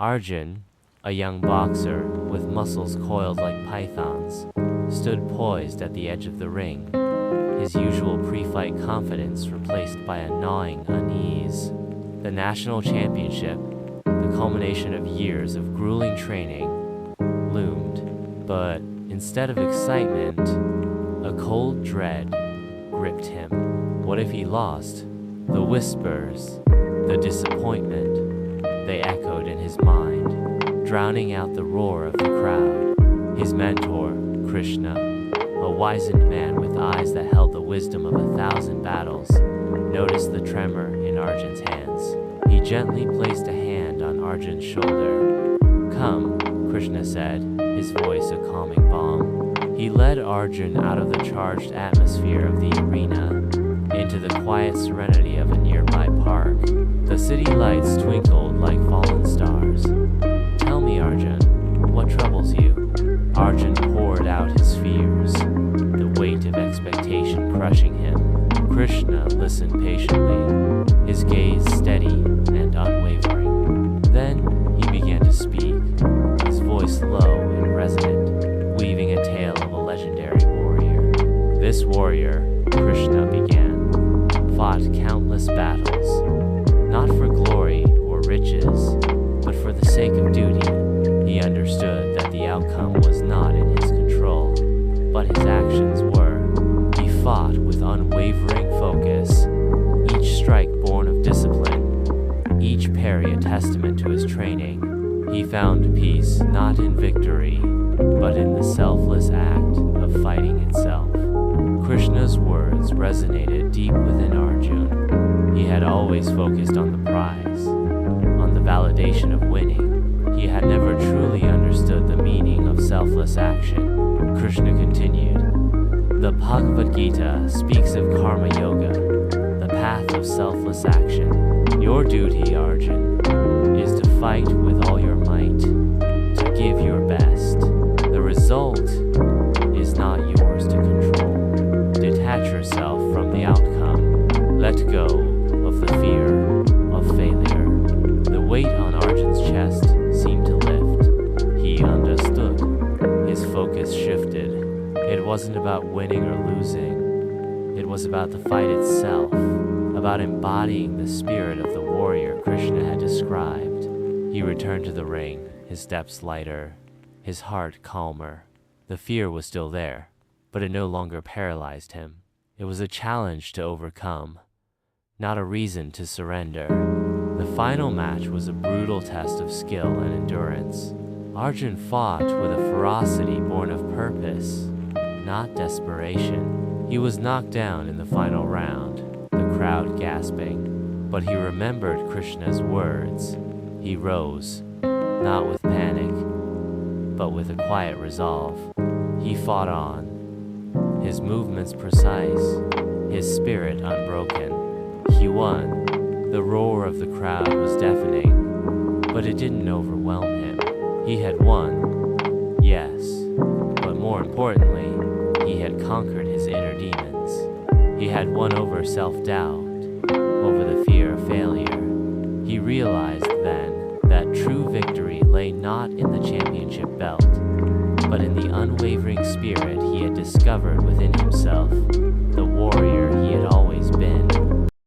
Arjun, a young boxer with muscles coiled like pythons, stood poised at the edge of the ring, his usual pre-fight confidence replaced by a gnawing unease. The national championship, the culmination of years of grueling training, loomed, but instead of excitement, a cold dread gripped him. What if he lost? The whispers, the disappointment, they echoed in his mind, drowning out the roar of the crowd. His mentor, Krishna, a wizened man with eyes that held the wisdom of 1,000 battles, noticed the tremor in Arjun's hands. He gently placed a hand on Arjun's shoulder. "Come," Krishna said, his voice a calming balm. He led Arjun out of the charged atmosphere of the arena into the quiet serenity of a nearby park. The city lights twinkled like fallen stars. "Tell me, Arjun, what troubles you?" Arjun poured out his fears, the weight of expectation crushing him. Krishna listened patiently, his gaze steady and unwavering. Then he began to speak, his voice low and resonant, weaving a tale of a legendary warrior. This warrior, Krishna began, fought countless battles, not for glory or riches, but for the sake of duty. He understood that the outcome was not in his control, but his actions were. He fought with unwavering focus, each strike born of discipline, each parry a testament to his training. He found peace not in victory, but in the selfless act of fighting itself. Krishna's words resonated deep within Arjun. He had always focused on the prize, on the validation of winning. He had never truly understood the meaning of selfless action. Krishna continued, "The Bhagavad Gita speaks of karma yoga, the path of selfless action. Your duty, Arjun, is to fight with all your might, to give your best. The result is not yours to control. Detach yourself from the outcome. Let go of the fear of failure." The weight on Arjun's chest seemed to lift. He understood. His focus shifted. It wasn't about winning or losing. It was about the fight itself, about embodying the spirit of the warrior Krishna had described. He returned to the ring, his steps lighter, his heart calmer. The fear was still there, but it no longer paralyzed him. It was a challenge to overcome, not a reason to surrender. The final match was a brutal test of skill and endurance. Arjun fought with a ferocity born of purpose, not desperation. He was knocked down in the final round, the crowd gasping, but he remembered Krishna's words. He rose, not with panic, but with a quiet resolve. He fought on, his movements precise, his spirit unbroken. He won. The roar of the crowd was deafening, but it didn't overwhelm him. He had won, yes, but more importantly, he had conquered his inner demons. He had won over self-doubt, over the fear of failure. He realized then that true victory lay not in the championship belt, but in the unwavering spirit he had discovered within himself, the warrior he had always